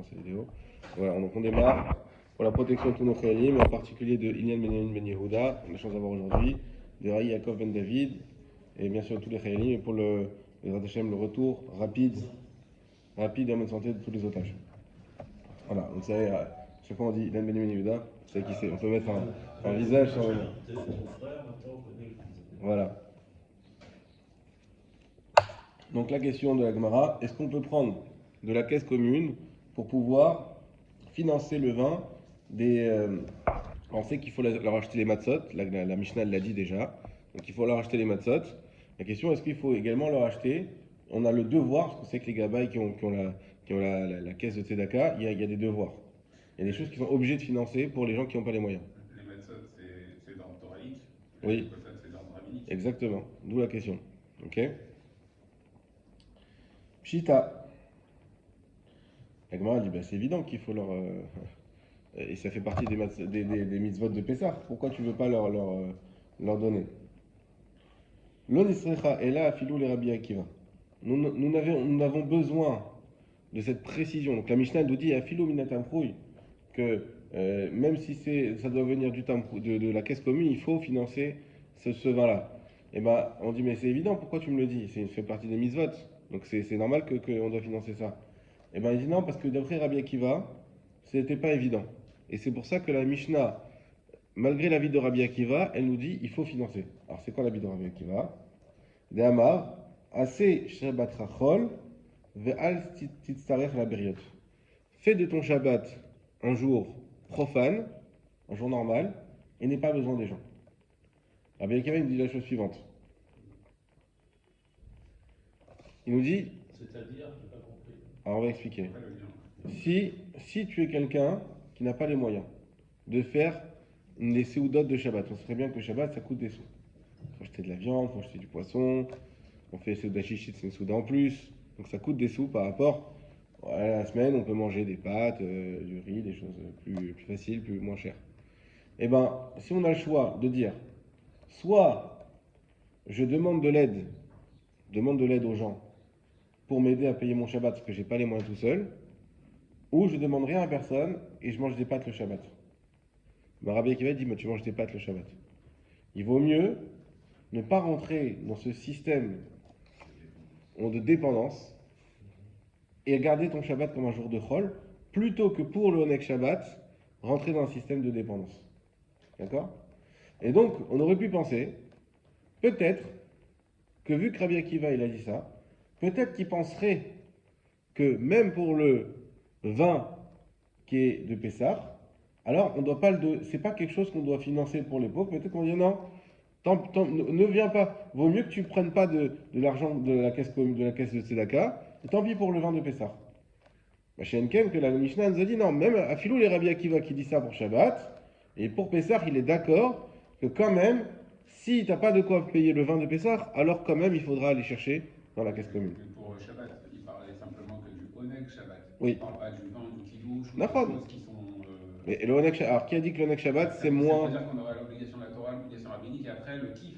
commencer la vidéo. Voilà, donc on démarre pour la protection de tous nos Khayalim, en particulier de Ilian Benyamin Ben Yehuda, on a la chance d'avoir aujourd'hui, de Raï Yaakov Ben David, et bien sûr tous les Khayalim, et pour le retour rapide et en bonne santé de tous les otages. Voilà, donc ça est, chaque fois on dit Ilian Benyamin Yehuda, c'est qui c'est, on peut mettre un visage sur le. T'es mon frère, maintenant on connaît le visage. Voilà. Donc la question de la Gemara, est-ce qu'on peut prendre de la caisse commune pour pouvoir financer le vin des. On sait qu'il faut leur acheter les matzot, la Mishnah l'a dit déjà, donc il faut leur acheter les matzot. La question, est-ce qu'il faut également leur acheter. On a le devoir, parce qu'on sait que les gabaïs qui ont la caisse de Tzedaka, il y a des devoirs. Il y a des choses qui sont obligés de financer pour les gens qui n'ont pas les moyens. Les matzot, c'est d'ordre thoraïque. Oui. Les kotot, c'est d'ordre rabbinique. Exactement, d'où la question. Ok. Pshita. La Gemara dit, bah, c'est évident qu'il faut leur. Et ça fait partie des mitzvot de Pessah. Pourquoi tu ne veux pas leur donner? L'on isrecha et là, filou les Rabbi Akiva. Nous avons besoin de cette précision. Donc la Mishnah nous dit, filou minatamproui, que même si ça doit venir de la caisse commune, il faut financer ce vin-là. Et ben, on dit, mais c'est évident, pourquoi tu me le dis? Ça fait partie des mitzvot. Donc c'est normal qu'on doit financer ça. Et ben, il dit non, parce que d'après Rabbi Akiva, ce n'était pas évident. Et c'est pour ça que la Mishnah, malgré l'avis de Rabbi Akiva, elle nous dit il faut financer. Alors c'est quoi l'avis de Rabbi Akiva? De Amar, assez Shabbat Rachol, ve'al titzarech la beriot. Fais de ton Shabbat un jour profane, un jour normal, et n'aie pas besoin des gens. Rabbi Akiva nous dit la chose suivante. Il nous dit. C'est-à-dire, j'ai pas compris. Alors on va expliquer. Après, le lien. Si tu es quelqu'un qui n'a pas les moyens de faire des séoudotes de Shabbat, on sait bien que le Shabbat ça coûte des sous. Il faut acheter de la viande, il faut acheter du poisson, on fait séouda chichit, c'est une souda en plus, donc ça coûte des sous par rapport à la semaine, on peut manger des pâtes, du riz, des choses plus faciles, moins chères. Et ben, si on a le choix de dire, soit je demande de l'aide aux gens pour m'aider à payer mon Shabbat parce que j'ai pas les moyens tout seul, ou je demande rien à personne et je mange des pâtes le Shabbat. Ben, Rabbi Akiva dit, mais tu manges des pâtes le Shabbat. Il vaut mieux ne pas rentrer dans ce système de dépendance et garder ton Shabbat comme un jour de chol, plutôt que pour le Onek Shabbat, rentrer dans un système de dépendance. D'accord? Et donc, on aurait pu penser, peut-être, que vu que Rabbi Akiva il a dit ça, peut-être qu'il penserait que même pour le vin qui est de Pessah, alors on doit pas c'est pas quelque chose qu'on doit financer pour les pauvres. Peut-être qu'on dit non, ne viens pas. Vaut mieux que tu prennes pas de l'argent de la caisse de Tzedaka, et tant pis pour le vin de Pessah. Chez Enken, que la Mishnah nous a dit non, même à Philou les Rabbi Akiva qui dit ça pour Shabbat, et pour Pessah, il est d'accord que quand même, si t'as pas de quoi payer le vin de Pessah, alors quand même il faudra aller chercher dans la caisse commune. Mais pour Shabbat, il parlait simplement que du Onek Shabbat. Oui. Il ne parle pas du vin, du kidouche, ou D'accord. des choses qui sont. Mais le Onek, alors qui a dit que le Onek Shabbat c'est moins. C'est-à-dire qu'on aura l'obligation de la Torah, l'obligation rabbinique, et après le kiff.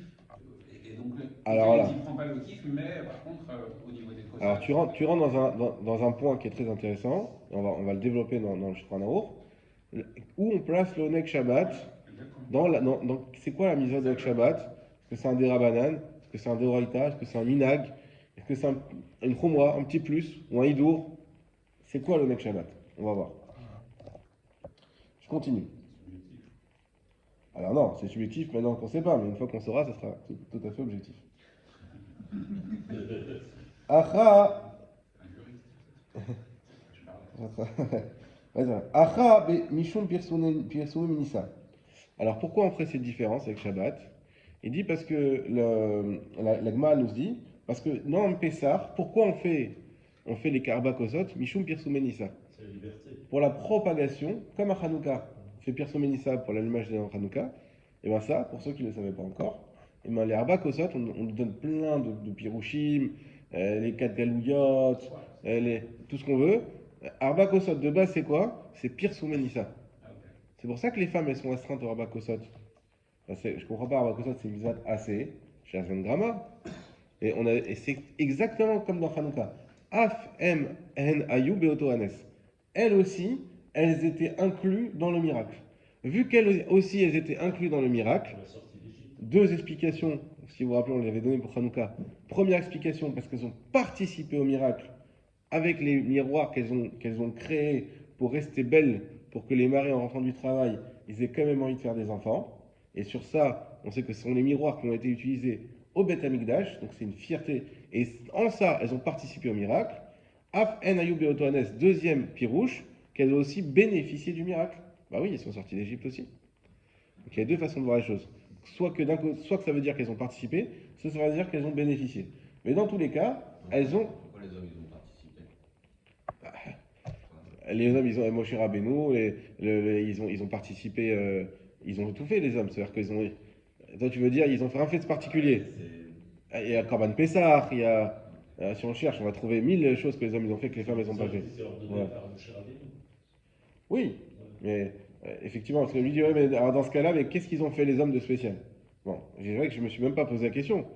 Et donc, Alors là. il ne prend pas le kiff, mais par contre, au niveau des causes. Alors tu rentres dans un point qui est très intéressant, et on va le développer dans le Shulchan Aruch, où on place le Onek Shabbat. C'est quoi la mise de Shabbat? Est-ce que c'est un Derabanan? Est-ce que c'est un Deoraita? Est-ce que c'est un Minag? Est-ce que c'est une Chumra, un petit plus? Ou un Hidour? C'est quoi le Nek Shabbat? On va voir. Je continue. Alors non, c'est subjectif maintenant qu'on ne sait pas, mais une fois qu'on saura, ça sera tout à fait objectif. Acha. Acha Mishum Pirsumé Minissa. Alors pourquoi on ferait cette différence avec Shabbat? Il dit parce que la Gemara nous dit, parce que dans Pessah, pourquoi on fait les Karba Kosot, Mishum Pirsumé Nissa? C'est la liberté. Pour la propagation, comme à Hanouka, on fait Pirsumé Nissa pour l'allumage de Hanouka, et bien ça, pour ceux qui ne le savaient pas encore, et ben les Arba Kosot, on nous donne plein de pirouchim, les 4 galouyot, tout ce qu'on veut. Arba Kosot de base c'est quoi? C'est Pirsumé Nissa. C'est pour ça que les femmes elles sont astreintes au Arba Kosot. Je comprends pas, Arba Kosot c'est une mitzvah assez, chez Azven Grama. Et c'est exactement comme dans Hanouka. Af em en ayu beoto anes. elles aussi, elles étaient incluses dans le miracle. Vu qu'elles aussi, elles étaient incluses dans le miracle, Pour la sortie d'Égypte. deux explications, si vous vous rappelez, on les avait données pour Hanouka. Première explication, parce qu'elles ont participé au miracle avec les miroirs qu'elles ont créés pour rester belles, pour que les maris en rentrant du travail, ils aient quand même envie de faire des enfants. Et sur ça, on sait que ce sont les miroirs qui ont été utilisés au Beth Amikdash, donc c'est une fierté. Et en ça, elles ont participé au miracle. Af en ayub beotohanes, deuxième pirouche, qu'elles ont aussi bénéficié du miracle. Bah oui, elles sont sorties d'Égypte aussi. Donc il y a deux façons de voir les choses. Soit que ça veut dire qu'elles ont participé, soit ça veut dire qu'elles ont bénéficié. Mais dans tous les cas, elles ont. Pourquoi les hommes ils ont participé? Les hommes, ils ont Moshe Rabbeinu, ils ont participé, ils ont tout fait, les hommes. C'est-à-dire qu'ils ont. Toi, tu veux dire, ils ont fait un fait particulier. Il y a Korban Pessah, il y a. Si on cherche, on va trouver 1000 choses que les hommes ils ont fait que les femmes elles ont pas fait. C'est ordonné Ouais. par Moshe Rabbeinu. Oui, mais effectivement, parce que lui dit, ouais, mais alors dans ce cas-là, mais qu'est-ce qu'ils ont fait les hommes de spécial? Bon, c'est vrai que je me suis même pas posé la question.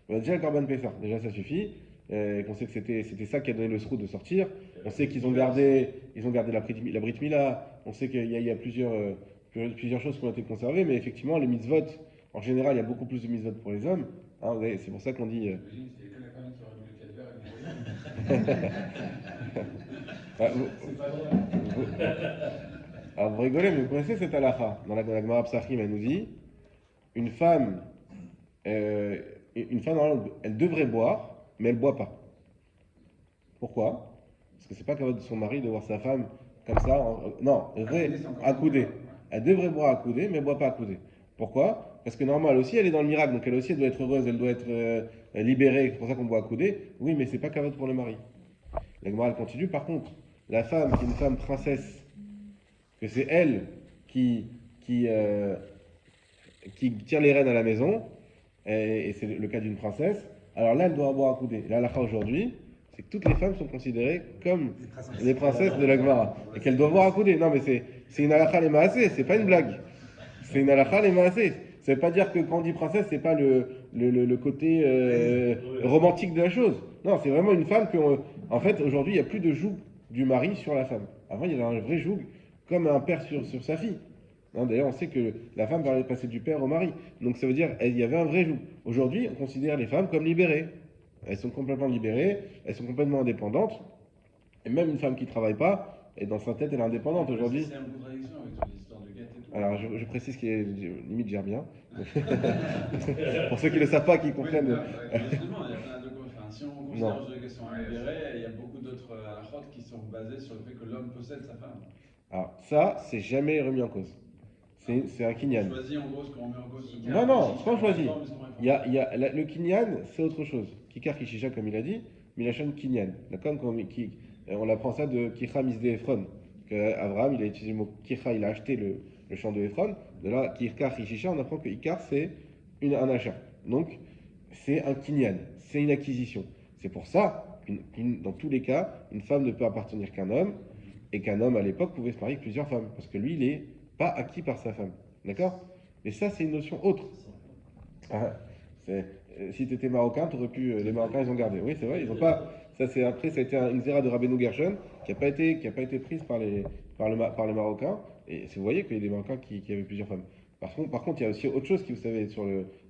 On a déjà le Korban Pessah, déjà ça suffit. Qu'on sait que c'était ça qui a donné le sroud de sortir. On sait qu'ils ont gardé la Brit Mila. On sait qu'il y a plusieurs choses qui ont été conservées, mais effectivement, les mitzvot, en général, il y a beaucoup plus de mitzvot pour les hommes. Hein, c'est pour ça qu'on dit. J'imagine que c'est que la femme qui aurait voulu le calvaire Vous, C'est pas drôle. alors vous rigolez, mais vous connaissez cette halakha. Dans la Gemara Psachim, elle nous dit une femme, euh, normalement, elle devrait boire, mais elle ne boit pas. Pourquoi? Parce que c'est pas capable de son mari de voir sa femme comme ça. Non, elle devrait Accoudée, c'est encore accoudée. mieux. Elle devrait boire accoudée, mais elle ne boit pas accoudée. Pourquoi? Parce que normal aussi, elle est dans le miracle, donc elle aussi elle doit être heureuse, elle doit être libérée. C'est pour ça qu'on boit accoudée. Oui, mais c'est pas capable pour le mari. La Gemara elle continue. Par contre, la femme qui est une femme princesse, que c'est elle qui, qui, euh, qui tire les rênes à la maison, et c'est le cas d'une princesse, alors là, elle doit avoir accoudé. La halakha aujourd'hui, c'est que toutes les femmes sont considérées comme les princesses de la Gemara, et qu'elles doivent avoir accoudé. Non, mais c'est une halakha les maasé, c'est pas une blague. C'est une halakha les maasé. Ça veut pas dire que quand on dit princesse, c'est pas le côté romantique de la chose. Non, c'est vraiment une femme que, en fait, aujourd'hui, il n'y a plus de joug du mari sur la femme. Avant, il y avait un vrai joug, comme un père sur sa fille. Hein, d'ailleurs, on sait que la femme va passer du père au mari. Donc ça veut dire qu'il y avait un vrai joug. Aujourd'hui, on considère les femmes comme libérées. Elles sont complètement libérées, elles sont complètement indépendantes. Et même une femme qui ne travaille pas, et dans sa tête, elle est indépendante aujourd'hui. C'est un peu contradiction avec toute l'histoire de Geth et tout. Alors, je précise qu'il est limite gère bien. Pour ceux qui ne le savent pas, qui comprennent. Justement, il y a plein de causes. Enfin, si on Non. considère qu'elles sont libérées, il y a beaucoup d'autres halakhot qui sont basées sur le fait que l'homme possède sa femme. Alors, ça, c'est jamais remis en cause. C'est un kinyan. On choisit en gros ce qu'on met en cause. Non, non, c'est pas choisi. Forme, ce qu'on réforme. Le kinyan, c'est autre chose. Kikar Kishisha, comme il a dit, Milachon kinyan. D'accord? On apprend ça de Kicha Misde Ephron. Abraham, il a utilisé le mot Kicha, il a acheté le champ de Ephron. De là, Kikar Kishisha, on apprend que Ikar, c'est un achat. Donc, c'est un kinyan, c'est une acquisition. C'est pour ça, dans tous les cas, une femme ne peut appartenir qu'à un homme, et qu'un homme, à l'époque, pouvait se marier avec plusieurs femmes. Parce que lui, il n'est pas acquis par sa femme. D'accord? Mais ça, c'est une notion autre. Ah, si tu étais marocain, tu aurais pu. Les Marocains, ils ont gardé. Oui, c'est vrai, ils n'ont pas. Ça, c'est après, ça a été une zéra de Rabbeinu Gershon qui n'a pas été prise par les Marocains. Et vous voyez qu'il y a des Marocains qui avaient plusieurs femmes. Par contre, il y a aussi autre chose qui, vous savez, sur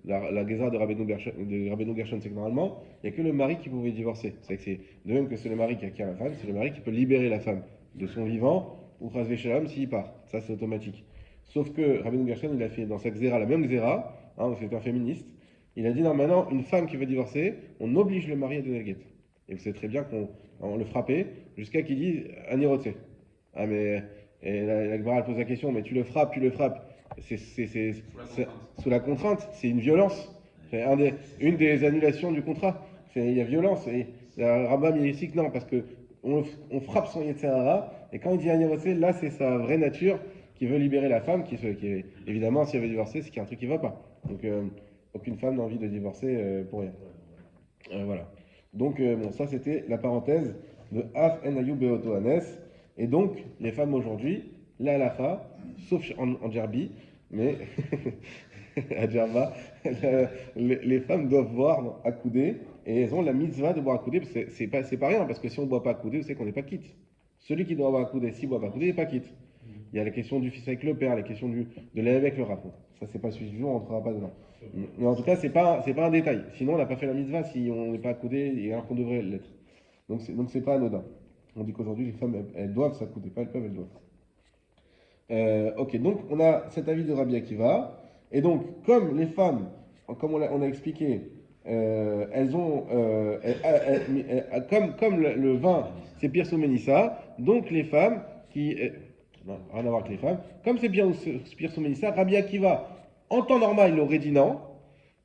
la Gézara de Rabbeinu Gershon, c'est que normalement, il n'y a que le mari qui pouvait divorcer. C'est que c'est de même que c'est le mari qui acquiert la femme, c'est le mari qui peut libérer la femme de son vivant ou Chazvé Shalom s'il part. Ça, c'est automatique. Sauf que Rabbeinu Gershon, il a fait dans sa Xéra, la même Xéra, hein, c'est un féministe, il a dit non, maintenant, une femme qui veut divorcer, on oblige le mari à donner le guet. Et vous savez très bien qu'on le frappait jusqu'à qu'il dise Anirotse. Ah, mais et la Gemara elle pose la question, mais tu le frappes. C'est sous la contrainte, c'est une violence. C'est une des annulations du contrat. Il y a violence. Et Rambam il explique non, parce que on frappe son Yetzirara, et quand il dit Anirotse, là c'est sa vraie nature qui veut libérer la femme, qui évidemment, si elle veut divorcer, c'est qu'il y a un truc qui ne va pas. Donc, aucune femme n'a envie de divorcer pour rien. Voilà. Donc, bon, ça c'était la parenthèse de Af en Ayub Beoto Anes. Et donc, les femmes aujourd'hui, la halacha, sauf en Djerbi, mais à Djerba, les femmes doivent boire accoudées, et elles ont la mitzvah de boire accoudée. C'est pas rien, parce que si on ne boit pas accoudée, vous savez qu'on n'est pas quitte. Celui qui doit avoir accoudé, s'il ne doit pas accoudé, il n'est pas quitte. Il y a la question du fils avec le père, la question de l'élève avec le rapport. Ça, c'est pas suffisant, on ne rentrera pas dedans. Mais en tout cas, c'est pas un détail. Sinon, on n'a pas fait la mitzvah si on n'est pas accoudé et alors qu'on devrait l'être. Donc, c'est pas anodin. On dit qu'aujourd'hui, les femmes, elles doivent s'accouder, pas elles peuvent, elles doivent. Ok, donc on a cet avis de Rabbi Akiva. Et donc, comme les femmes, comme on a expliqué, elles ont, comme le vin, c'est Pirso Mélissa, donc les femmes qui. Non, rien à voir avec les femmes. Comme c'est Pirso Mélissa, Rabbi Akiva, en temps normal, il aurait dit non.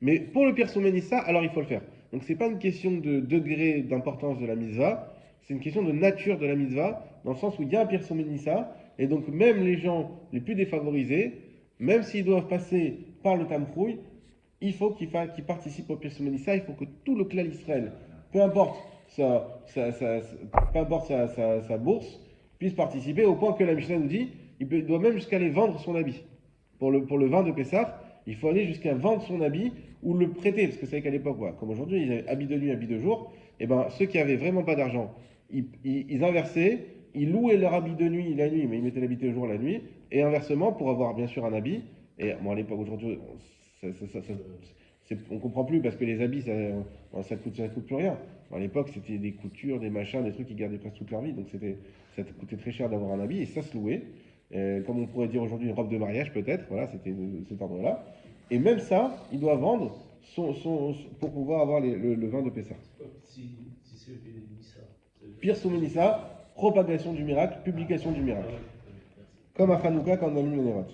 Mais pour le Pirso Mélissa, alors il faut le faire. Donc, c'est pas une question de degré d'importance de la mitzvah, c'est une question de nature de la mitzvah, dans le sens où il y a un Pirso Mélissa. Et donc, même les gens les plus défavorisés, même s'ils doivent passer par le Tamchouï, il faut qu'ils participent au Pirso Mélissa. Il faut que tout le clan Israël, peu importe peu importe sa bourse, puisse participer au point que la Mishnah nous dit il doit même jusqu'à aller vendre son habit. Pour le vin de Pessah, il faut aller jusqu'à vendre son habit ou le prêter. Parce que c'est vrai qu'à l'époque, comme aujourd'hui, ils avaient habit de nuit, habit de jour. Et ben, ceux qui avaient vraiment pas d'argent, ils inversaient. Ils louaient leur habit de nuit la nuit, mais ils mettaient l'habit de jour la nuit. Et inversement, pour avoir bien sûr un habit. Et bon, à l'époque, aujourd'hui, on comprend plus parce que les habits, ça coûte plus rien. À l'époque, c'était des coutures, des machins, des trucs qui gardaient presque toute leur vie. Donc ça coûtait très cher d'avoir un habit et ça se louait. Comme on pourrait dire aujourd'hui une robe de mariage peut-être. Voilà, c'était cet ordre-là. Et même ça, il doit vendre pour pouvoir avoir le vin de Pessah. Si c'est Mélissa. Pire Mélissa, propagation du miracle, publication du miracle. Comme à Hanouka quand on allume le Nerot.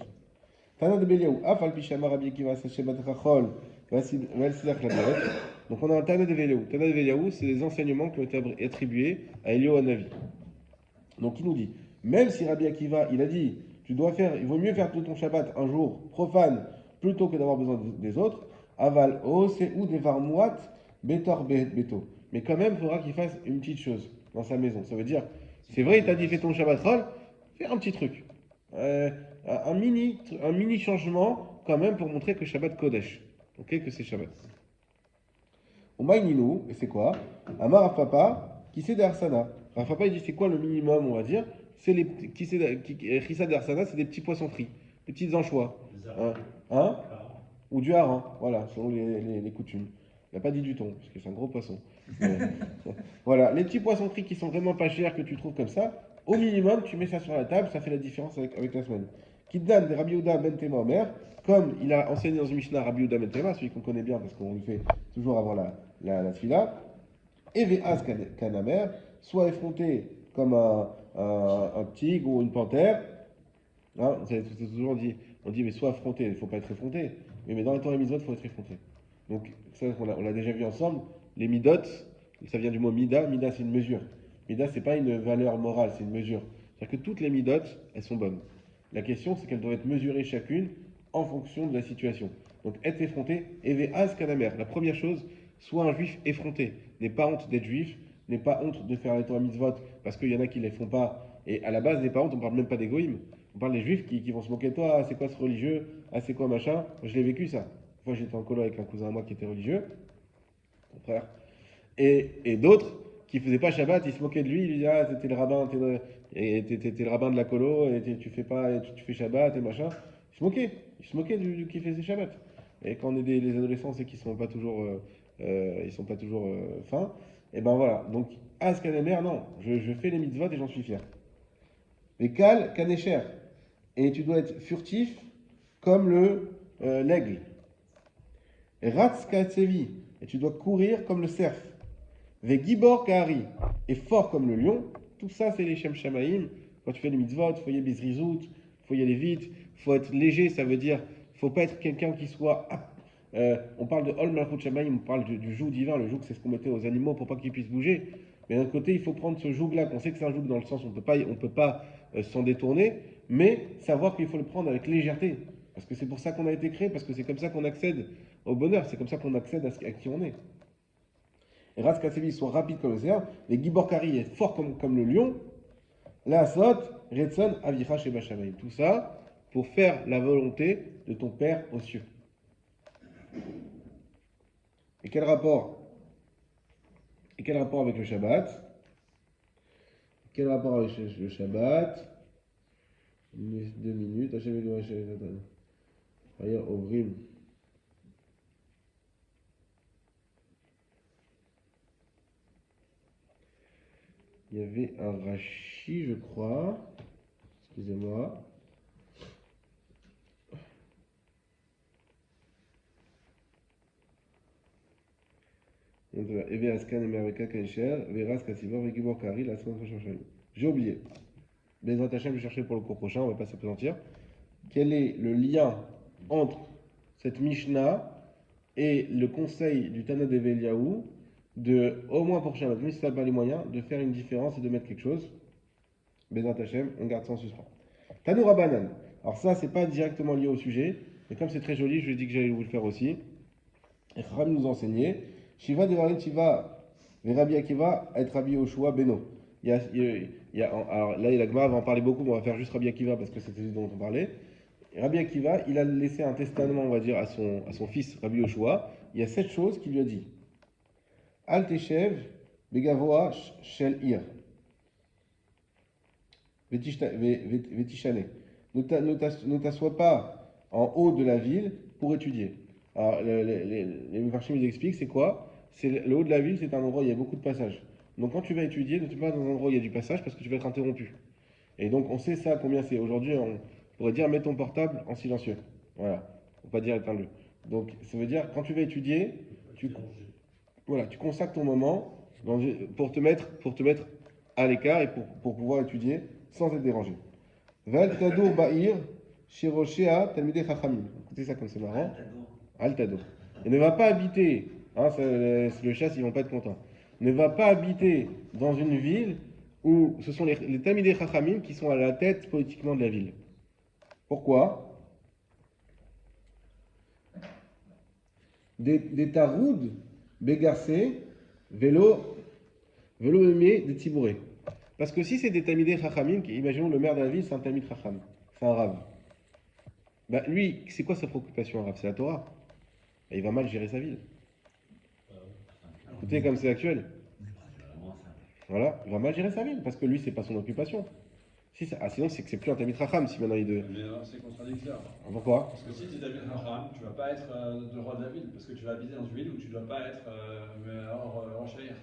Tana de Beliaou, Afal Pishama Rabbi Akiva Sashebat Rachol, Valsidach Labiret. Donc on a un Tana de Beliaou. Tana de Beliaou, c'est les enseignements qui ont été attribués à Elio Hanavi. Donc il nous dit, même si Rabbi Akiva, il a dit, il vaut mieux faire tout ton Shabbat un jour profane plutôt que d'avoir besoin des autres, Aval O, c'est ou des varmouat, Betor Beto. Mais quand même, il faudra qu'il fasse une petite chose dans sa maison. Ça veut dire, c'est vrai, il t'a dit fais ton Shabbat Rol, fais un petit truc. Un mini changement quand même pour montrer que Shabbat Kodesh. Ok, que c'est Shabbat. Umaïninou, et c'est quoi Amar Rafapa, qui c'est d'Arsana. Rafapa, il dit c'est quoi le minimum, on va dire. C'est les Chissa d'Arsana, c'est des petits poissons frits, des petites anchois. Hein ou du hareng, voilà, selon les coutumes. Il n'a pas dit du thon, parce que c'est un gros poisson. Voilà, les petits poissons frits qui sont vraiment pas chers, que tu trouves comme ça, au minimum, tu mets ça sur la table, ça fait la différence avec la semaine. Kiddan de Rabbi Yehuda ben Tema Omer, comme il a enseigné dans une Mishnah Rabbi Yehuda ben Tema, celui qu'on connaît bien parce qu'on le fait toujours avant la tfila, Eve'az Kanamer, soit effronté comme un tigre ou une panthère. Hein, c'est toujours on dit mais soit affronté, il ne faut pas être effronté. Mais dans les temps des mitzvot, il faut être effronté. Donc ça, on l'a déjà vu ensemble. Les midot, ça vient du mot mida. Mida, c'est une mesure. Mida, c'est pas une valeur morale, c'est une mesure. C'est-à-dire que toutes les midot, elles sont bonnes. La question, c'est qu'elles doivent être mesurées chacune en fonction de la situation. Donc être effronté, Eve'az Kanamer. La première chose, soit un juif effronté. N'aie pas honte d'être juif, n'aie pas honte de faire les Torah mitzvot, parce qu'il y en a qui ne les font pas. Et à la base, n'aie pas honte, on ne parle même pas d'égoïme. On parle des juifs qui vont se moquer de toi. Ah, c'est quoi ce religieux? Ah, c'est quoi machin? Je l'ai vécu ça. Une fois, j'étais en colo avec un cousin à moi qui était religieux, mon frère. Et d'autres qui faisaient pas Shabbat, ils se moquaient de lui. Ils lui disaient ah, t'es le rabbin, t'es le rabbin de la colo, et tu fais pas, tu fais Shabbat et machin. Ils se moquaient du qui faisait Shabbat. Et quand on est les adolescents, c'est qu'ils sont pas toujours, fins. Et ben voilà. Donc, Kanemer, non, je fais les mitzvot et j'en suis fier. Les Kal, Kanesher. Et tu dois être furtif comme l'aigle. Ratz Katsevi. Et tu dois courir comme le cerf. Ve Gibor Kahari. Et fort comme le lion. Tout ça, c'est les Shem Shamaïm. Quand tu fais les mitzvot, il faut y aller bizrizout, il faut y aller vite, il faut être léger, ça veut dire, il ne faut pas être quelqu'un qui soit. On parle de Ol Malchut Shamaïm, on parle du joug divin. Le joug, c'est ce qu'on mettait aux animaux pour pas qu'ils puissent bouger. Mais d'un côté, il faut prendre ce joug-là, qu'on sait que c'est un joug dans le sens où on ne peut pas s'en détourner, mais savoir qu'il faut le prendre avec légèreté. Parce que c'est pour ça qu'on a été créé, parce que c'est comme ça qu'on accède au bonheur, c'est comme ça qu'on accède à qui on est. Et Ras Kassevi soit rapide comme le cerf, les Giborkari est fort comme le lion, la Sot, Retson, Avicha, Sheba Shamaim. Tout ça pour faire la volonté de ton Père aux cieux. Et quel rapport avec le Shabbat? Quel rapport avec le Shabbat? 2 minutes. Hachem Elohim, Hachem Elohim. Regarde, Ovrim. Il y avait un Rashi, je crois. Excusez-moi. J'ai oublié. Bezrat Hashem, je cherchais pour le cours prochain, on va pas s'apesantir. Quel est le lien entre cette Mishnah et le conseil du Tana d'Eveliaou de, au moins pour Shabbat, même si ça n'a pas les moyens, de faire une différence et de mettre quelque chose? Bezrat Hashem, on garde ça en suspens. Tanou Rabbanan. Alors ça, c'est pas directement lié au sujet, mais comme c'est très joli, je lui ai dit que j'allais vous le faire aussi. Et Chacham nous enseignait Shiva Devarim Shiva, Rabbi Akiva, être Rabbi Yoshua Beno. Alors là, la Gemara va en parler beaucoup, mais on va faire juste Rabbi Akiva parce que c'était ce dont on parlait. Et Rabbi Akiva, il a laissé un testament, on va dire, à son fils Rabbi Yoshua. Il y a 7 choses qu'il lui a dit. Al Teshev, Begavoa Shel Ir. Vetishane. Ne t'assois pas en haut de la ville pour étudier. Alors, les Mefarshim ils expliquent, c'est quoi? Le haut de la ville, c'est un endroit où il y a beaucoup de passages. Donc quand tu vas étudier, ne te mets pas dans un endroit où il y a du passage parce que tu vas être interrompu. Et donc on sait ça, combien c'est. Aujourd'hui, on pourrait dire mets ton portable en silencieux. Voilà. Faut pas dire éteins-le. Donc ça veut dire, quand tu vas étudier, tu consacres ton moment pour te mettre à l'écart et pour pouvoir étudier sans être dérangé. Val Tadour Ba'ir, Shiroshea, Talmidei Chachamim. Écoutez ça comme c'est marrant. Al Tadour. Et ne va pas habiter, hein, le chasse, ils vont pas être contents. Ne va pas habiter dans une ville où ce sont les Talmidei Chachamim qui sont à la tête politiquement de la ville. Pourquoi? Des taroud, bégarcé, vélo aimé, des tibourés. Parce que si c'est des Talmidei Chachamim, imaginons le maire de la ville, c'est un Talmid Chacham, c'est un Rav. Bah, lui, c'est quoi sa préoccupation, un Rav? C'est la Torah. Et il va mal gérer sa ville. Écoutez, comme c'est actuel. Voilà, il va mal gérer sa ville, parce que lui, c'est pas son occupation. Sinon, c'est que c'est plus un Talmid Chacham, si maintenant il de... Mais alors, c'est contradictoire. Pourquoi? Parce que si tu es Talmid Chacham, tu vas pas être le roi de la ville, parce que tu vas habiter dans une ville où tu ne dois pas être Rosh Hashanah.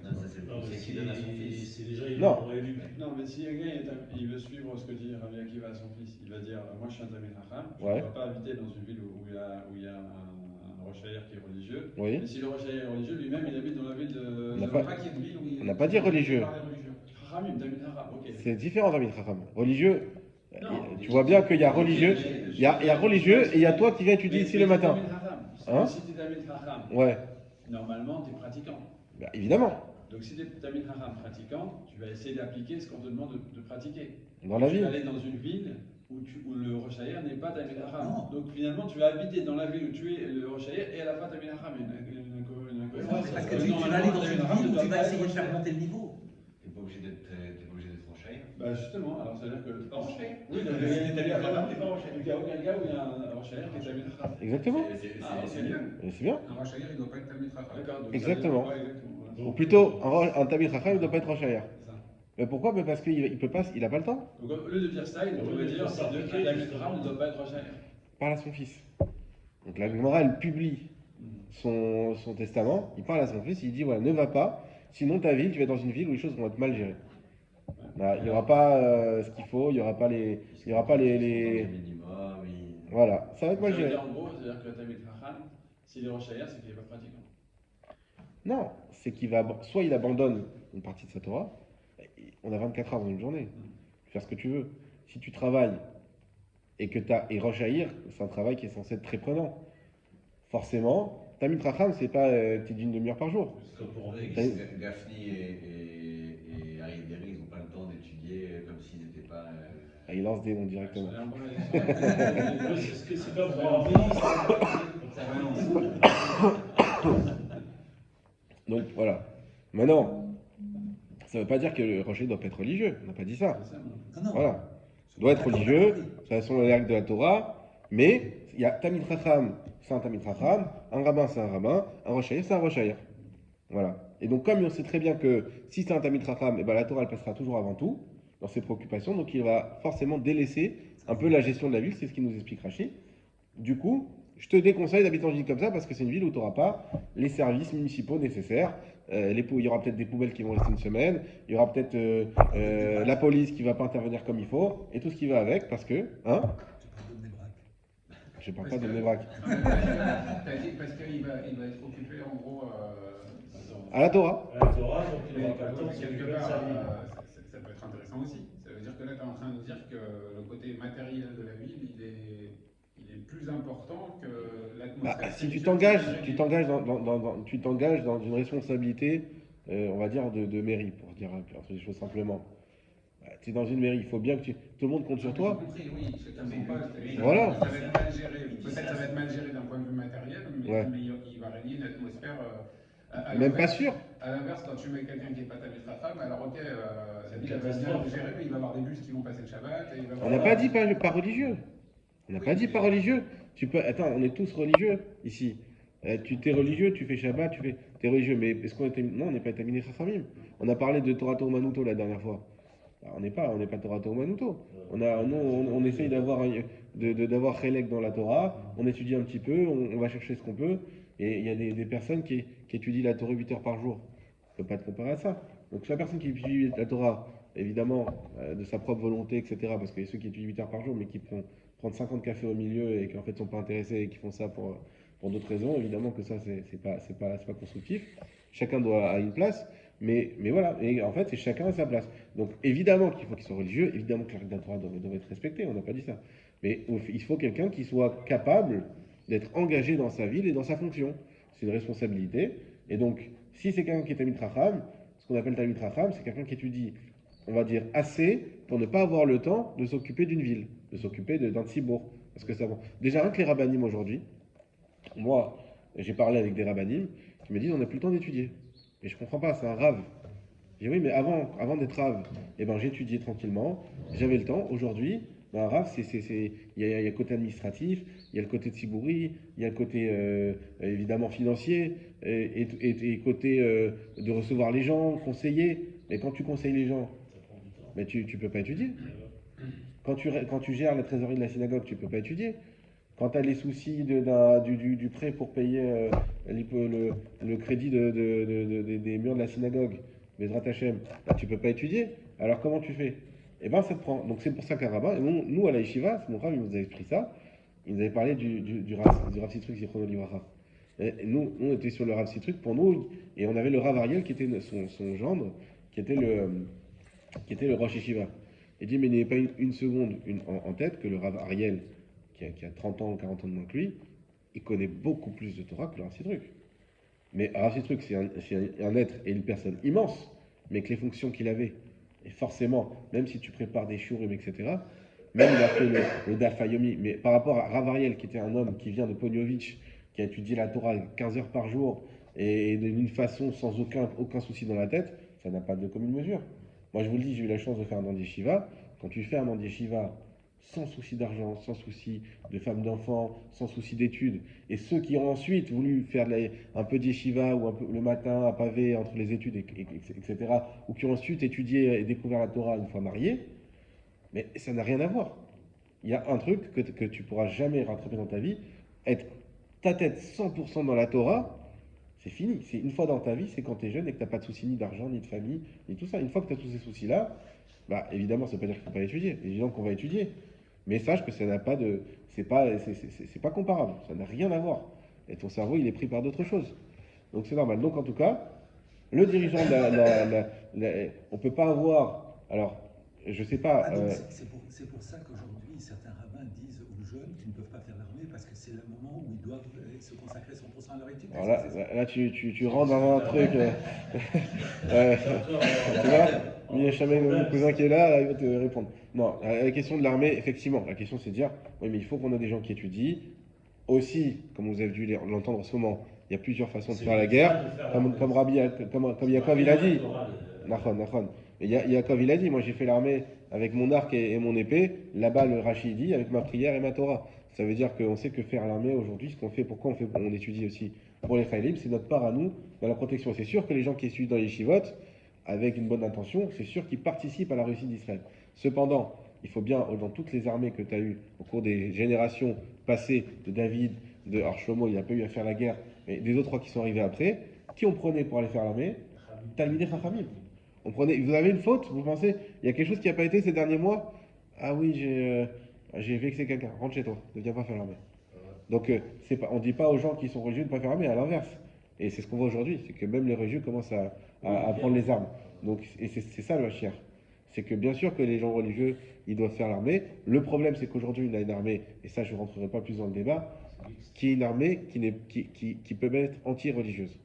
Non, ça c'est qui donne à son fils. C'est déjà il Non. aurait élu. Non, mais si un gars il veut suivre ce que dit Rabbi Akiva à son fils, il va dire moi je suis un Talmid Chacham, je ne Ouais. dois pas habiter dans une ville où il y a un Rosh Hashanah qui est religieux. Oui. Mais si le Rosh Hashanah est religieux, lui-même il habite dans la ville de. On n'a Je pas- veux qu'il y ait une ville où il. on n'a pas dit religieux. Chachamim, Talmid Chacham, ok. C'est différent, Talmid Chacham. Religieux, Non, tu vois bien qu'il y a religieux, il y a religieux et il y a toi qui viens étudier ici le matin. Hein? Si tu es Talmid Chacham, Ouais, normalement tu es pratiquant. bah, évidemment, Donc si tu es Talmid Chacham pratiquant, tu vas essayer d'appliquer ce qu'on te demande de pratiquer. dans la Tu vas ville. aller dans une ville où le Rosh Hashanah n'est pas Talmid Chacham. Non. Donc finalement tu vas habiter dans la ville où tu es le Rosh Hashanah et à la fois Talmid Chacham. Une incohérence. Parce que tu vas aller dans une ville où tu vas essayer de faire monter le niveau. T'es pas obligé d'être Rochaï. Bah justement, alors ça veut dire que. Pas Rochaï. Oui, donc il y a des Talmid Chacham, t'es pas Rosh Hashanah. Il n'y a aucun gars où il y a un Rosh Hashanah qui est Talmid Chacham. Exactement. C'est mieux. Et c'est bien. Un Rosh Hashanah, il ne doit pas être Talmid Chacham. D'accord. donc Exactement. ça veut dire- ouais, exactement, Ou voilà. plutôt, un Talmid Chacham, il ne doit pas être Rosh Hashanah. C'est ça. Mais pourquoi? Mais parce qu'il peut pas, il n'a pas le temps. Donc au lieu de dire ça, il Oui, pourrait mais dire faut que s'appliquer, Talmid justement. Chacham ne doit pas être Rosh Hashanah. Il parle à son fils. Donc la Gemara, elle publie son testament, il parle à son fils, il dit voilà, ne va pas, sinon ta ville, tu vas être dans une ville où les choses vont être mal gérées. Voilà, il n'y aura pas ce qu'il faut, il n'y aura pas les. minimum, Voilà, ça va être Ça mal veut géré. dire en gros, c'est-à-dire que le Talmid Chacham, s'il est Rosh Hashanah, c'est qu'il n'est pas pratiquant. Non, c'est qu'il va. Soit il abandonne une partie de sa Torah, on a 24 heures dans une journée, tu peux faire ce que tu veux. Si tu travailles et que tu as. Et Rosh Hashanah, c'est un travail qui est censé être très prenant. Forcément, Talmid Chacham, c'est pas t'es d'une demi-heure par jour. Gafni et Harry ils n'ont pas le temps d'étudier comme s'ils n'étaient pas. Ah, il lance des noms directement. C'est pas pour envie, Donc voilà. Maintenant, ça ne veut pas dire que le rocher ne doit pas être religieux. On n'a pas dit ça. Non. Voilà. Il doit être religieux, ça sont les règles de la Torah, mais il y a Talmid Chacham, c'est un Talmid Chacham, un rabbin, c'est un rabbin, un Rosh Hashanah, c'est un Rosh Hashanah. Voilà. Et donc, comme on sait très bien que si c'est un Talmid Chacham, eh ben, la Torah elle passera toujours avant tout dans ses préoccupations, donc il va forcément délaisser un peu la gestion de la ville, c'est ce qu'il nous explique Rachid. Du coup, je te déconseille d'habiter dans une ville comme ça parce que c'est une ville où tu n'auras pas les services municipaux nécessaires. Il y aura peut-être des poubelles qui vont rester une semaine, il y aura peut-être la police qui ne va pas intervenir comme il faut, et tout ce qui va avec, parce que, hein, je ne parle pas de Bnei Brak. T'as dit parce qu'il va être occupé en gros. À la Torah. À la Torah, donc il Mais aura pas le temps de quelque s'occuper de part, sa ville. ça peut être intéressant aussi. Ça veut dire que là, tu es en train de dire que le côté matériel de la ville, il est plus important que l'atmosphère. Bah, si tu t'engages dans une responsabilité, on va dire, de mairie, pour dire les choses simplement. Tu es dans une mairie, il faut bien que tout le monde compte sur toi. J'ai compris, oui, chacun son poste. Et Voilà. Ça va être mal géré. Peut-être ça va être mal géré d'un point de vue matériel, mais, Ouais. mais il va régner une atmosphère. Même pas sûr. À l'inverse, quand tu mets quelqu'un qui n'est pas ta femme, alors ok, la ville elle va bien gérer, mais il va y avoir des bus qui vont passer le Shabbat. Et il va On n'a pas dit pas religieux. On n'a pas dit pas religieux. Attends, on est tous religieux ici. Tu t'es religieux, tu fais Shabbat, t'es religieux. Mais est-ce qu'on était. Non, on n'est pas Tamine Chachamim. On a parlé de Torah Manuto la dernière fois. Alors, on n'est pas Torah Manuto. On essaye d'avoir Chélek dans la Torah. On étudie un petit peu, on va chercher ce qu'on peut. Et il y a des personnes qui étudient la Torah 8 heures par jour. On ne peut pas te comparer à ça. Donc, la personne qui étudie la Torah, évidemment, de sa propre volonté, etc., parce qu'il y a ceux qui étudient 8 heures par jour, mais qui prennent 50 cafés au milieu et qui en fait sont pas intéressés et qui font ça pour d'autres raisons, évidemment que ça, c'est pas constructif. Chacun doit à une place, mais voilà. Et en fait, c'est chacun à sa place. Donc, évidemment qu'il faut qu'il soit religieux, évidemment que la règle de la Torah doit être respectée, on n'a pas dit ça. Mais il faut quelqu'un qui soit capable d'être engagé dans sa ville et dans sa fonction. C'est une responsabilité. Et donc, si c'est quelqu'un qui est Talmid Chacham, ce qu'on appelle Talmid Chacham, c'est quelqu'un qui étudie, on va dire, assez pour ne pas avoir le temps de s'occuper d'une ville, de s'occuper d'un tsibour. Parce que ça, bon. Déjà, rien que les rabbinim aujourd'hui, moi, j'ai parlé avec des rabbinim qui me disent on n'a plus le temps d'étudier. Et je comprends pas, c'est un rave. Je dis oui, mais avant d'être rave, eh ben, j'étudiais tranquillement, j'avais le temps. Aujourd'hui, ben, un rave, il y a le côté administratif, il y a le côté tsibouri, il y a le côté évidemment financier, et côté de recevoir les gens, conseiller. Mais quand tu conseilles les gens, mais tu peux pas étudier. Quand tu gères la trésorerie de la synagogue, tu peux pas étudier. Quand tu as les soucis du prêt pour payer le crédit des murs de la synagogue, Bezrat Hashem, bah, tu peux pas étudier. Alors comment tu fais? Eh bien, ça te prend. Donc c'est pour ça qu'un rabbin, et nous à la yeshiva, mon rabbin il nous avait pris ça, il nous avait parlé du Rav Sitruk Zichrono Livracha. Et nous, on était sur le Rav Sitruk pour nous, et on avait le Rav Ariel qui était son gendre, qui était le Rosh Yeshiva. Il dit, mais n'ayez pas une seconde en tête que le Rav Ariel, qui a 30 ans ou 40 ans de moins que lui, il connaît beaucoup plus de Torah que le Rav Sitruk. Mais Rav Sitruk, c'est un être et une personne immense, mais que les fonctions qu'il avait, et forcément, même si tu prépares des shurim, etc., même il a fait le Daf Yomi, mais par rapport à Rav Ariel, qui était un homme qui vient de Pognovitch, qui a étudié la Torah 15 heures par jour, et d'une façon sans aucun souci dans la tête, ça n'a pas de commune mesure. Moi, je vous le dis, j'ai eu la chance de faire un Mandié Shiva. Quand tu fais un Mandié Shiva sans souci d'argent, sans souci de femme d'enfant, sans souci d'études, et ceux qui ont ensuite voulu faire un peu d'yeshiva ou un peu le matin à pavé entre les études, etc., ou qui ont ensuite étudié et découvert la Torah une fois mariés, mais ça n'a rien à voir. Il y a un truc que tu pourras jamais rattraper dans ta vie, être ta tête 100% dans la Torah, c'est fini. C'est une fois dans ta vie, c'est quand tu es jeune et que tu n'as pas de soucis ni d'argent, ni de famille, ni tout ça. Une fois que tu as tous ces soucis-là, bah, évidemment, ça ne veut pas dire qu'il ne faut pas étudier. Évidemment qu'on va étudier. Mais sache que ça n'a pas de. C'est pas comparable. Ça n'a rien à voir. Et ton cerveau, il est pris par d'autres choses. Donc c'est normal. Donc en tout cas, le dirigeant, on ne peut pas avoir. Alors, je ne sais pas. C'est pour ça qu'aujourd'hui, certains rabbins disent aux jeunes qu'ils ne peuvent pas faire l'armée parce que c'est le moment où ils doivent se consacrer 100% à leur étude. Alors là, tu rentres dans un truc. Tu vois, il y a jamais mon cousin qui est là, il va te répondre. Non, la question de l'armée, effectivement, la question c'est de dire oui, mais il faut qu'on ait des gens qui étudient. Aussi, comme vous avez dû l'entendre en ce moment, il y a plusieurs façons de faire la guerre. Comme Yaakov, il a dit. Nachon. Et Yaakov, il a dit moi j'ai fait l'armée avec mon arc et mon épée. Là-bas, le Rashi dit avec ma prière et ma Torah. Ça veut dire qu'on sait que faire l'armée aujourd'hui, ce qu'on fait, pourquoi on étudie aussi pour les Chayalim, c'est notre part à nous dans la protection. C'est sûr que les gens qui suivent dans les Yeshivot, avec une bonne intention, c'est sûr qu'ils participent à la réussite d'Israël. Cependant, il faut bien, dans toutes les armées que tu as eues au cours des générations passées, de David, de Shlomo, il n'a pas eu à faire la guerre, mais des autres rois qui sont arrivés après, qui on prenait pour aller faire l'armée? Talmidei Chachamim. On prenait, vous avez une faute, vous pensez, il y a quelque chose qui n'a pas été ces derniers mois? Ah oui, j'ai vexé quelqu'un, rentre chez toi, ne viens pas faire l'armée. Donc, on ne dit pas aux gens qui sont religieux de ne pas faire l'armée, à l'inverse. Et c'est ce qu'on voit aujourd'hui, c'est que même les religieux commencent à prendre les armes. Donc, et c'est ça le Mashiach. C'est que bien sûr que les gens religieux, ils doivent faire l'armée. Le problème, c'est qu'aujourd'hui, on a une armée, et ça, je ne rentrerai pas plus dans le débat, qui est une armée qui peut même être anti-religieuse.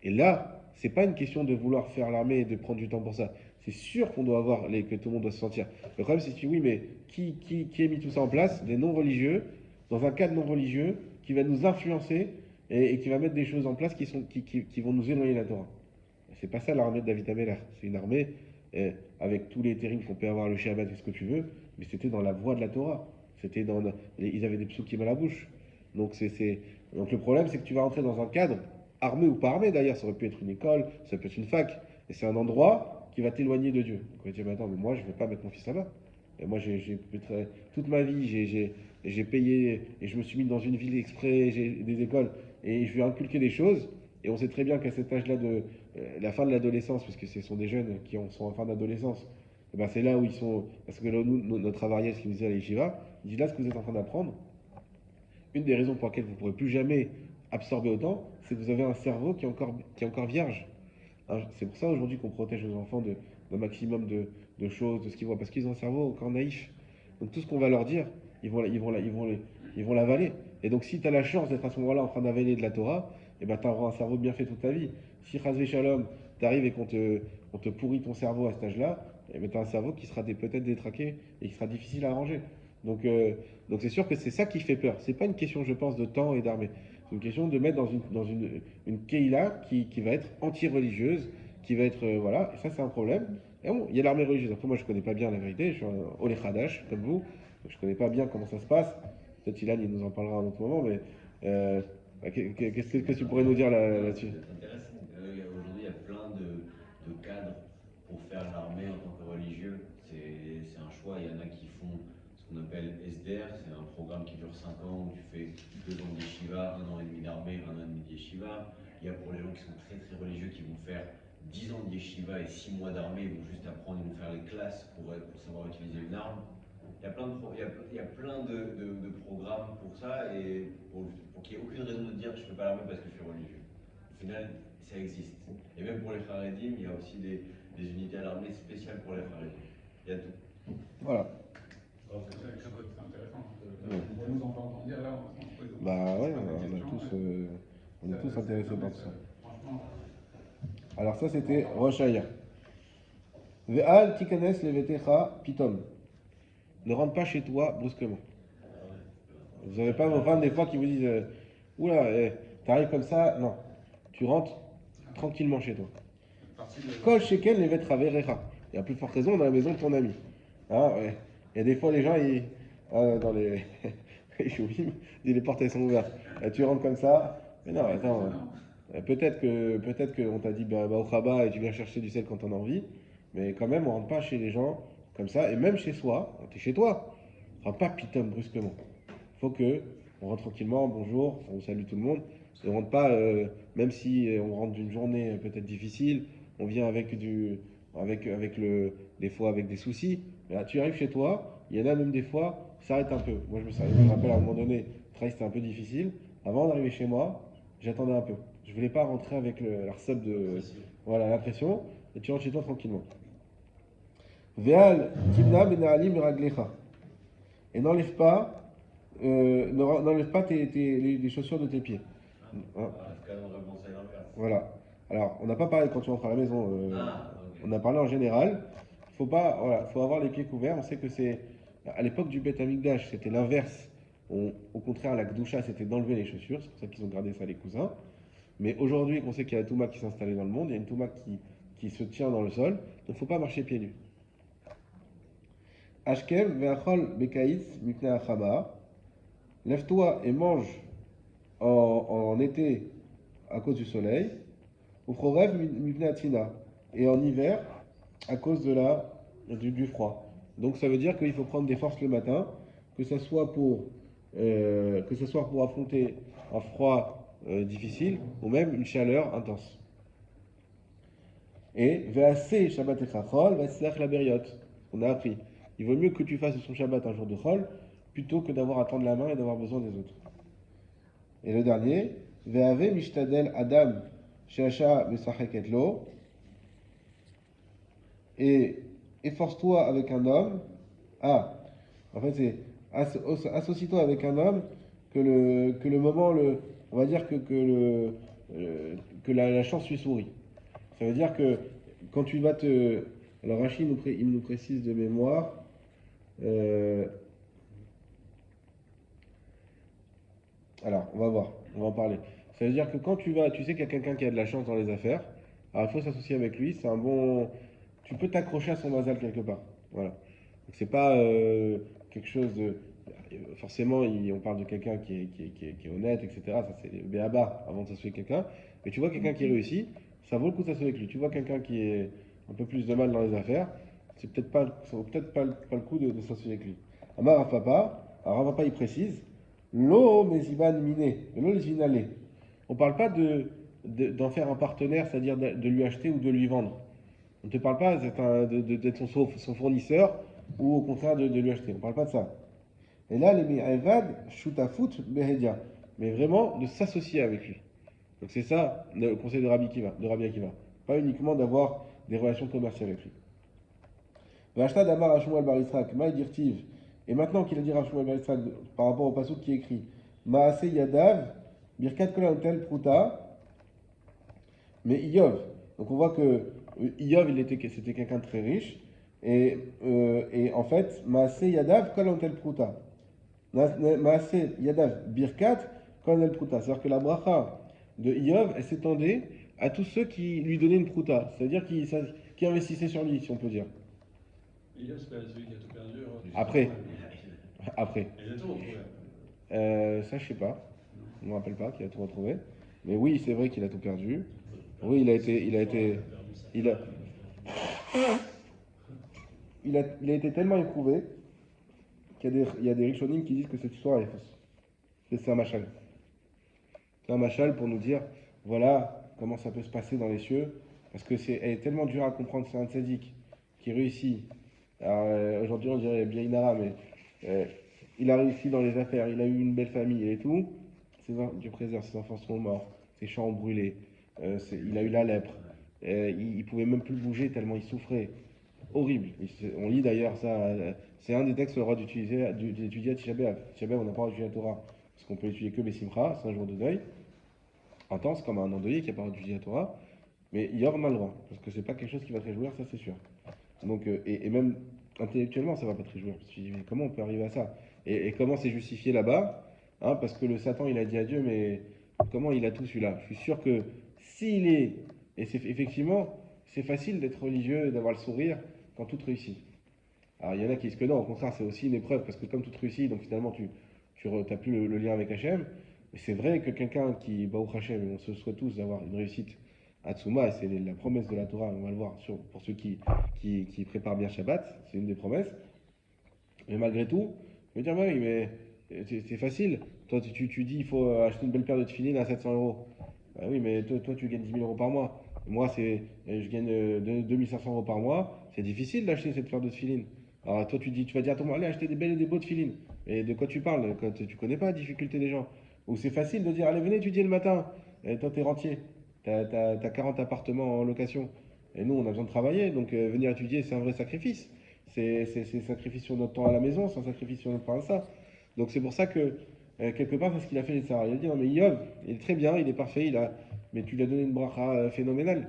Et là, c'est pas une question de vouloir faire l'armée et de prendre du temps pour ça. C'est sûr qu'on doit avoir, que tout le monde doit se sentir. Le problème, c'est que oui, mais qui a mis tout ça en place? Des non-religieux, dans un cadre non-religieux, qui va nous influencer et qui va mettre des choses en place qui vont nous éloigner de la Torah. C'est pas ça l'armée de David Ameller. C'est une armée avec tous les terribles qu'on peut avoir, le Shabbat et ce que tu veux, mais c'était dans la voie de la Torah. Ils avaient des psukim à la bouche. Donc, donc le problème, c'est que tu vas rentrer dans un cadre, armé ou pas armé d'ailleurs, ça aurait pu être une école, ça peut être une fac, et c'est un endroit qui va t'éloigner de Dieu. Donc on va dire, mais attends, mais moi je ne vais pas mettre mon fils là-bas. Et moi, toute ma vie, j'ai payé, et je me suis mis dans une ville exprès, j'ai des écoles, et je lui ai inculqué des choses, et on sait très bien qu'à cet âge-là, la fin de l'adolescence, parce que ce sont des jeunes sont en fin d'adolescence, et ben c'est là où ils sont, parce que là, notre avarié, ce qu'il nous dit à l'Yeshiva, il dit là, ce que vous êtes en train d'apprendre, une des raisons pour lesquelles vous ne pourrez plus jamais absorber autant, c'est que vous avez un cerveau qui est encore vierge. Hein, c'est pour ça aujourd'hui qu'on protège nos enfants d'un maximum de choses, de ce qu'ils voient, parce qu'ils ont un cerveau encore naïf. Donc tout ce qu'on va leur dire, ils vont l'avaler. Et donc si tu as la chance d'être à ce moment-là en train d'avaler de la Torah, et ben tu auras un cerveau bien fait toute ta vie. Si Chazvé Shalom, tu arrives et qu'on te pourrit ton cerveau à cet âge-là, et ben tu as un cerveau qui sera peut-être détraqué et qui sera difficile à arranger. Donc c'est sûr que c'est ça qui fait peur. C'est pas une question, je pense, de temps et d'armée. C'est une question de mettre dans une keïla qui va être anti-religieuse, qui va être voilà. Et ça, c'est un problème. Et bon, il y a l'armée religieuse. Après, moi, je connais pas bien la vérité. Je suis un Olé Khadash, comme vous. Donc, je connais pas bien comment ça se passe. Peut-être Ilan, il nous en parlera à un autre moment. Mais qu'est-ce que tu pourrais nous dire là-dessus? C'est intéressant. Aujourd'hui, il y a plein de cadres pour faire l'armée en tant que religieux. C'est un choix. Il y en a qui font ce qu'on appelle SDR. C'est un programme qui dure 5 ans où tu fais 2 ans d'yeshiva, 1 an et demi d'armée, 1 an et demi d'yeshiva. Il y a pour les gens qui sont très très religieux qui vont faire 10 ans d'yeshiva et 6 mois d'armée. Ils vont juste apprendre, ils vont faire les classes pour savoir utiliser une arme. Il y a plein de programmes pour ça et pour qu'il n'y ait aucune raison de dire je ne fais pas l'armée parce que je suis religieux. Au final, ça existe. Et même pour les Haredim, il y a aussi des unités à l'armée spéciales pour les Haredim. Il y a tout. Voilà. C'est intéressant. On nous entend dire là. Bah ouais, on est tous intéressés par tout ça. Alors ça, c'était Rosh Haya. Ve'al tikanes levetecha pitom. Ne rentre pas chez toi brusquement. Vous n'avez pas vos femmes des fois qui vous disent oula, t'arrives comme ça. Non, tu rentres tranquillement chez toi. Kol shekel levet raverecha. Il y a plus forte raison dans la maison de ton ami. Hein, ouais. Il y a des fois les gens dans les les portes elles sont ouvertes. Tu rentres comme ça. Mais non, attends. Peut-être qu'on t'a dit au Khaba et tu viens chercher du sel quand on a envie. Mais quand même, on rentre pas chez les gens comme ça. Et même chez soi, t'es chez toi. On rentre pas pitom brusquement. Faut que on rentre tranquillement, bonjour, on salue tout le monde. Et on rentre pas, même si on rentre d'une journée peut-être difficile, on vient avec des fois avec des soucis. Mais là, tu arrives chez toi, il y en a même des fois, s'arrête un peu. Moi, je me rappelle à un moment donné, le travail c'était un peu difficile. Avant d'arriver chez moi, j'attendais un peu. Je voulais pas rentrer avec l'arsep de la pression. Et tu rentres chez toi tranquillement. Ve'al timna bena'alim meraglecha. Et n'enlève pas les chaussures de tes pieds. Hein? Voilà. Alors, on n'a pas parlé quand tu rentres à la maison. On a parlé en général. Faut avoir les pieds couverts. On sait que c'est à l'époque du Beth Amikdash, c'était l'inverse. Au contraire, la Gdusha, c'était d'enlever les chaussures. C'est pour ça qu'ils ont gardé ça les cousins. Mais aujourd'hui, qu'on sait qu'il y a la Touma qui s'est installée dans le monde, il y a une Touma qui se tient dans le sol. Donc, il ne faut pas marcher pieds nus. Ashkem ve'achol bekaïs mipnei achama. Lève-toi et mange en été à cause du soleil, ou chorev mipnei atzina, et en hiver à cause du froid. Donc ça veut dire qu'il faut prendre des forces le matin, que ce soit pour affronter un froid difficile ou même une chaleur intense. Et ve'aseh Shabbat echachol, ve'atzlach la beriot. On a appris. Il vaut mieux que tu fasses son Shabbat un jour de chol plutôt que d'avoir à tendre la main et d'avoir besoin des autres. Et le dernier, ve'ave mishtadel adam she'asha mesacheket lo. Et efforce-toi avec un homme. En fait, c'est associe-toi avec un homme que le moment, on va dire que la chance lui sourit. Ça veut dire que quand tu vas te. Alors, Rachid il nous précise de mémoire. Alors, on va voir, on va en parler. Ça veut dire que quand tu sais qu'il y a quelqu'un qui a de la chance dans les affaires, alors il faut s'associer avec lui. C'est un bon. Tu peux t'accrocher à son mazal quelque part. Voilà. Donc, c'est pas quelque chose de. Forcément, on parle de quelqu'un qui est honnête, etc. Ça, c'est le béaba avant de s'associer avec quelqu'un. Mais tu vois quelqu'un qui réussit, ça vaut le coup de s'associer avec lui. Tu vois quelqu'un qui est un peu plus de mal dans les affaires, ça vaut peut-être pas le coup de s'associer avec lui. Amar Rav Papa, alors Rav Papa il précise, lo meziban miné, lo lezinale. On parle pas d'en faire un partenaire, c'est-à-dire de lui acheter ou de lui vendre. On ne te parle pas d'être son fournisseur ou au contraire de lui acheter. On ne parle pas de ça. Et là, les mi'avad shutafut behedia. Mais vraiment de s'associer avec lui. Donc c'est ça le conseil de Rabbi Akiva. Pas uniquement d'avoir des relations commerciales avec lui. V'ashta damar Shmuel bar Yitzhak, maï dirtiv. Et maintenant qu'il a dit Shmuel bar Yitzhak par rapport au passouk qui est écrit Maase yadav birkat kolantel pruta. Mais Iyov. Donc on voit que Iyov c'était quelqu'un de très riche. Et en fait, Maase yadav kolantel pruta. Maase yadav birkat kolantel pruta. C'est-à-dire que la bracha de Iyov, elle s'étendait à tous ceux qui lui donnaient une pruta, c'est-à-dire qui investissaient sur lui, si on peut dire. Iyov, c'est pas celui qui a tout perdu. Après. Il a tout retrouvé. Ça, je sais pas. Je ne me rappelle pas qu'il a tout retrouvé. Mais oui, c'est vrai qu'il a tout perdu. Oui, il a été tellement éprouvé qu'il y a des Rishonim qui disent que cette histoire est fausse. C'est un machal. C'est un machal pour nous dire, voilà comment ça peut se passer dans les cieux, parce que elle est tellement dure à comprendre. C'est un tzaddik qui réussit. Alors, aujourd'hui, on dirait bien Inara, mais il a réussi dans les affaires, il a eu une belle famille et tout. Dieu préserve, ses enfants sont morts, ses champs ont brûlé, il a eu la lèpre, il pouvait même plus bouger tellement il souffrait. Horrible. On lit d'ailleurs ça, c'est un des textes qu'on a le droit d'étudier à Tisha B'Av. Tisha B'Av, on n'a pas le droit d'étudier la Torah, parce qu'on peut étudier que Bessimcha, c'est un jour de deuil. Intense comme un endeuillé qui n'a pas le droit d'étudier la Torah, mais il y aura mal le droit, parce que c'est pas quelque chose qui va te réjouir, ça c'est sûr. Donc, et même intellectuellement, ça va pas te réjouir. Parce que tu dis, mais comment on peut arriver à ça? Et comment c'est justifié là-bas? Parce que le Satan, il a dit à Dieu, mais comment il a tout celui-là? Je suis sûr que s'il est, et effectivement, c'est facile d'être religieux et d'avoir le sourire quand tout réussit. Alors il y en a qui disent que non, au contraire, c'est aussi une épreuve, parce que comme tout réussit, donc finalement tu n'as plus le lien avec Hachem. Mais c'est vrai que quelqu'un qui, Baruch Hachem, on se souhaite tous d'avoir une réussite à Tsuma, et c'est la promesse de la Torah, on va le voir pour ceux qui préparent bien Shabbat, c'est une des promesses. Mais malgré tout, je me dire, oui, mais c'est facile. Toi, tu dis, il faut acheter une belle paire de tefilines à 700 euros. Oui, mais toi, tu gagnes 10 000 euros par mois. Moi, je gagne 2500 euros par mois. C'est difficile d'acheter cette paire de tefilines. Alors, toi, tu vas dire à ton mari, allez acheter des belles et des beaux tefilines. Et de quoi tu parles? Quand tu connais pas la difficulté des gens. Ou c'est facile de dire, allez, venez étudier le matin. Et toi, t'es rentier. T'as 40 appartements en location. Et nous, on a besoin de travailler. Donc, venir étudier, c'est un vrai sacrifice. C'est un sacrifice sur notre temps à la maison, c'est un sacrifice sur notre temps à ça. Donc, c'est pour ça que, quelque part, c'est ce qu'il a fait les Sarah. Il a dit, non, mais Yov, il est très bien, il est parfait, mais tu lui as donné une bracha phénoménale.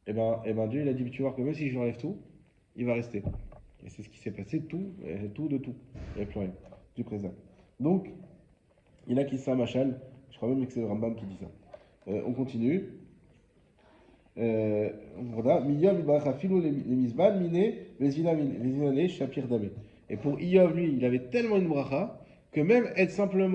Et ben Dieu, il a dit, tu vois que même si je lui enlève tout, il va rester. Et c'est ce qui s'est passé, tout de tout. Il n'y a plus rien, du présent. Donc, il a qui ça, Machal. Je crois même que c'est le Rambam qui dit ça. On continue. Voilà. Miyov, Ibracha, Philo, les Mizban, Miné, les Zinane, Shapir Damé. Et pour Iyov, lui, il avait tellement une bracha que même être simplement